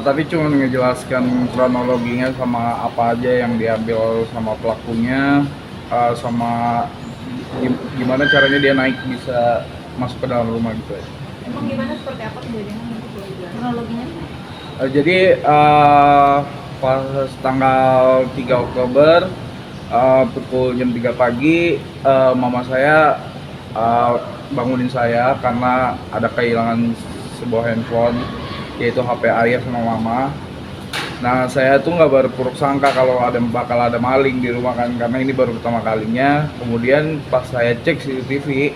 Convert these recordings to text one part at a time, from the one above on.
tadi cuma ngejelaskan kronologinya sama apa aja yang diambil sama pelakunya, sama gimana caranya dia naik bisa masuk ke dalam rumah gitu ya. Emang gimana, seperti apa kejadiannya kronologinya? Jadi pas tanggal 3 Oktober pukul jam 3 pagi mama saya bangunin saya karena ada kehilangan sebuah handphone, yaitu HP ayah sama mama. Nah, saya tuh nggak berpuruk sangka kalau bakal ada maling di rumah kan, karena ini baru pertama kalinya. Kemudian pas saya cek CCTV,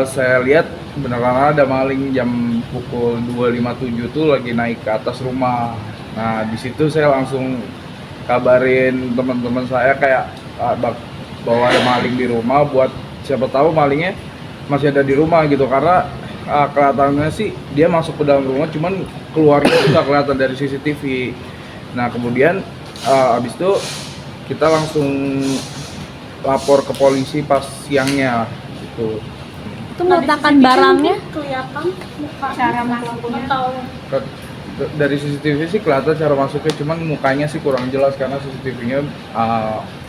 saya lihat beneran ada maling jam pukul 2.57 tuh lagi naik ke atas rumah. Nah, di situ saya langsung kabarin teman-teman saya kayak bahwa ada maling di rumah, buat siapa tahu malingnya masih ada di rumah gitu, karena kelihatannya sih dia masuk ke dalam rumah, cuman keluarnya itu nggak kelihatan dari CCTV. Nah, kemudian abis itu kita langsung lapor ke polisi pas siangnya gitu. Itu meletakkan barangnya Kelihatan muka cara masuknya atau Dari CCTV sih kelihatan cara masuknya, cuman mukanya sih kurang jelas karena CCTV-nya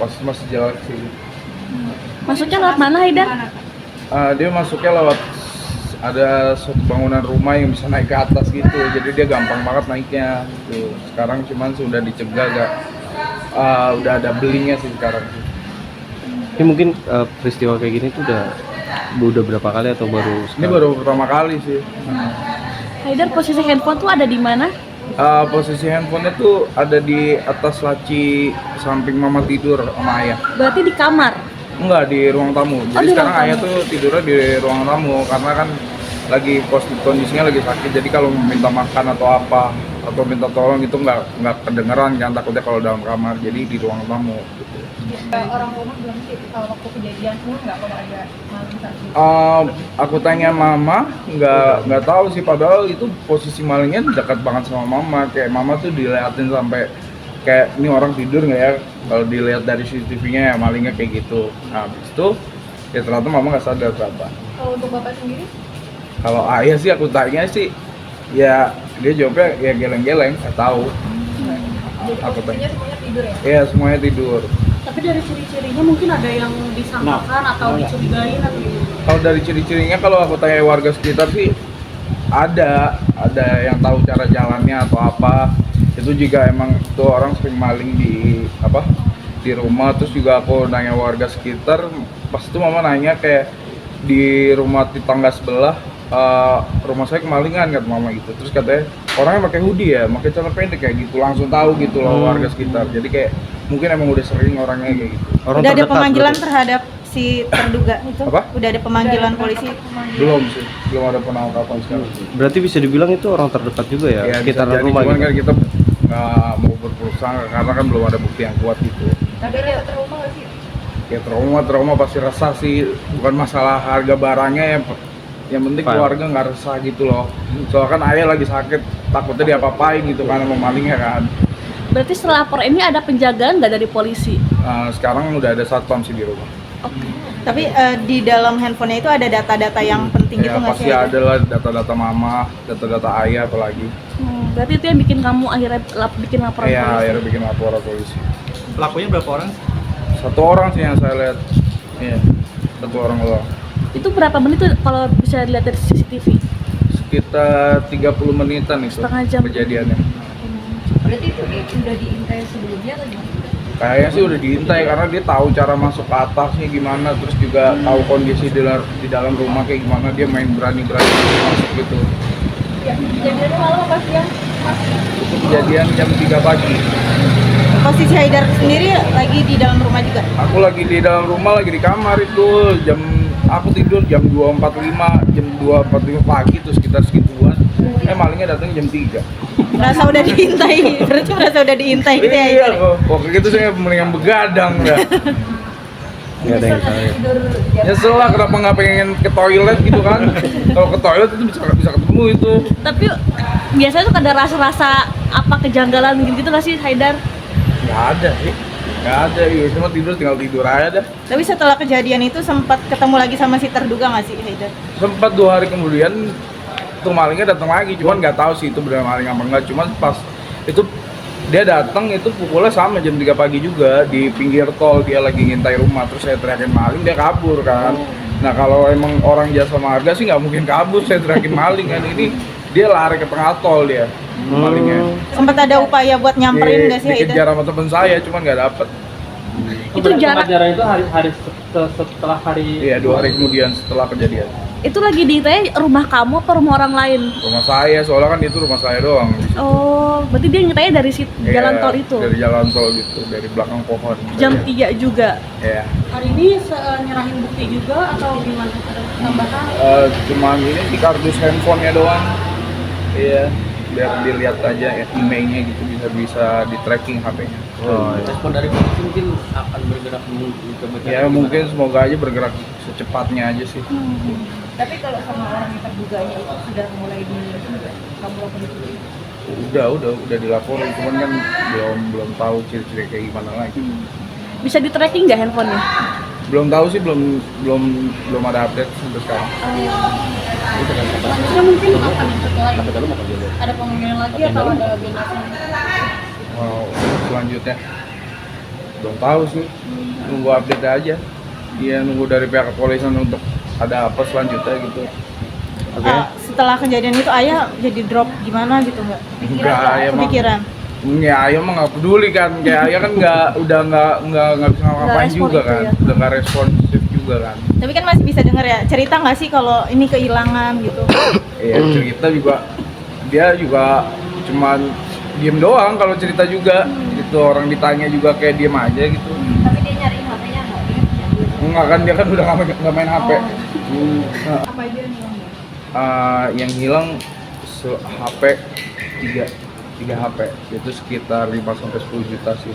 masih jelas sih. masuknya lewat mana, Haidar? Dia masuknya lewat ada suatu bangunan rumah yang bisa naik ke atas gitu, jadi dia gampang banget naiknya gitu. Sekarang cuman sudah dicegah, udah ada belingnya sih sekarang. Ini mungkin peristiwa kayak gini tuh udah berapa kali atau baru Ini sekarang? baru pertama kali sih. Haidar, posisi handphone tuh ada di mana? Posisi handphonenya tuh ada di atas laci samping mama tidur sama ayah. Berarti di kamar. Enggak, di ruang tamu. Jadi di sekarang ruang ayah tamu. tuh tidurnya di ruang tamu karena kan lagi kondisinya lagi sakit. Jadi kalau minta makan atau apa atau minta tolong itu nggak kedengeran kan, takutnya kalau dalam kamar. Jadi di ruang tamu gitu. orang rumah bilang sih kalau waktu kejadian pun nggak kalau ada maling saat itu. Aku tanya mama, nggak tahu sih, padahal itu posisi malingnya dekat banget sama mama. Kayak mama tuh diliatin sampai kayak ini orang tidur nggak ya, kalau dilihat dari CCTV-nya ya malingnya kayak gitu. Nah, habis itu ya ternyata mama nggak sadar ternyata. Kalau untuk bapak sendiri, Kalau ayah sih aku tanya sih, ya dia jawabnya ya geleng-geleng, nggak tahu. jadi Aku posisinya semuanya tidur ya? Iya, semuanya tidur. Tapi dari ciri-cirinya mungkin ada yang disangkakan atau dicurigain atau gimana? Kalau dari ciri-cirinya, kalau aku tanya warga sekitar sih ada yang tahu cara jalannya atau apa. Itu juga emang tuh orang sering maling di rumah. Terus juga aku nanya warga sekitar, pas itu mama nanya kayak di rumah tetangga sebelah, rumah saya kemalingan kata mama gitu. Terus katanya orangnya pakai hoodie ya, pakai celana pendek kayak gitu, langsung tahu gitu loh warga sekitar. Jadi kayak mungkin emang udah sering orangnya kayak gitu. Orang Udah ada terdekat pemanggilan berarti? terhadap si terduga itu? Apa? Udah ada pemanggilan polisi? Belum sih, belum ada penangkapan sekarang. Berarti bisa dibilang itu orang terdekat juga ya, Ya, sekitar bisa jadi, rumah cuman gitu. kan kita nggak mau berpuruk sangka karena kan belum ada bukti yang kuat gitu. Ada rasa trauma nggak sih? Ya trauma pasti resah sih, bukan masalah harga barangnya, yang penting File. keluarga nggak resah gitu loh. Soalnya kan ayah lagi sakit, takutnya diapa-apain gitu kan sama malingnya kan. Berarti setelah lapor ini ada penjagaan nggak dari polisi? Sekarang udah ada satpam sih di rumah. Tapi di dalam handphonenya itu ada data-data yang penting gitu Ya nggak pasti sih? ada lah data-data mama, data-data ayah apalagi. Berarti itu yang bikin kamu akhirnya bikin laporan Iya, polisi? akhirnya bikin laporan polisi. Pelakunya berapa orang? Satu orang sih yang saya lihat. Iya, satu orang doang. Itu berapa menit tuh kalau bisa dilihat dari CCTV? Sekitar 30 menitan itu Setengah jam. kejadiannya. Berarti itu udah diintai sebelumnya atau gimana? Kayaknya sih udah diintai karena dia tahu cara masuk ke atasnya gimana, terus juga tahu kondisi di dalam rumah kayak gimana, dia main berani-berani masuk gitu. Ya, kejadiannya malam apa siang? Itu kejadian jam 3 pagi. Posisi Haidar sendiri lagi di dalam rumah juga? Aku lagi di dalam rumah, lagi di kamar itu, aku tidur jam 2.45 pagi tuh sekitar segituan. Malingnya datang jam 3. Merasa udah diintai, berarti merasa udah diintai gitu ya Iya, Haidar? kok kayak gitu saya mendingan begadang dah. Nggak ada yang tahu ya. Tidur jam Nyesel lah kenapa nggak pengen ke toilet gitu kan. Kalau ke toilet itu bisa ketemu itu. Tapi biasanya tuh ada rasa-rasa apa kejanggalan gitu nggak sih, Haidar? Nggak ada sih. Nggak ada, ya cuma tinggal tidur aja dah. Tapi setelah kejadian itu sempat ketemu lagi sama si terduga nggak sih Haidar? Sempat 2 hari kemudian tuh malingnya datang lagi, cuman nggak tahu sih itu benar maling apa enggak. Cuman pas itu dia datang itu pukulnya sama jam 3 pagi juga di pinggir tol, dia lagi ngintai rumah, terus saya teriakin maling, dia kabur kan. Nah kalau emang orang jasa marga sih nggak mungkin kabur, saya teriakin maling kan, ini dia lari ke tengah tol dia malingnya. Sempat ada upaya buat nyamperin nggak sih itu? Dikejar sama temen saya, cuman nggak dapet. Itu jarak Pelajaran itu hari setelah hari Iya 2 hari kemudian setelah kejadian. itu lagi di rumah kamu apa rumah orang lain? Rumah saya, soalnya kan itu rumah saya doang. Oh, berarti dia ngetanya dari jalan Iya, tol itu. Dari jalan tol gitu, dari belakang pohon. Jam Saya. 3 juga. Iya. Hari ini nyerahin bukti juga atau gimana? Ada tambahan? Cuman ini di kardus handphonenya doang. Iya, biar dilihat aja ya, emailnya gitu, bisa di tracking HP-nya. Oh, iya. Respon dari polisi mungkin akan bergerak ke Ya mungkin semoga aja bergerak secepatnya aja sih. Tapi kalau sama orang yang terduganya itu sudah mulai kamu lakukan itu? Udah dilaporin, cuman kan belum tahu ciri-ciri kayak gimana lagi. Bisa di tracking nggak handphonenya? Belum tahu sih, belum ada update sampai sekarang. Selanjutnya mungkin akan setelah ini ada pemanggilan lagi atau ada bebasan? Wow, selanjutnya belum tahu sih, nunggu update aja. Iya, nunggu dari pihak kepolisian untuk ada apa selanjutnya gitu. Oke. Setelah kejadian itu ayah jadi drop gimana gitu nggak? Enggak, ayah mah. Kepikiran. Ya, ayah mah nggak peduli kan, kayak ayah kan udah nggak bisa ngapain respon juga itu kan, ya. udah nggak responsif juga kan. Tapi kan masih bisa denger ya, cerita nggak sih kalau ini kehilangan gitu? Iya, cerita juga dia juga cuman diem doang kalau cerita juga, gitu orang ditanya juga kayak diem aja gitu. Tapi dia nyariin HP-nya nggak? Dia punya duit. Enggak kan, dia kan udah nggak main HP. Nah, Apa aja nih Bang? yang hilang HP 3 HP itu sekitar 5 sampai 10 juta sih.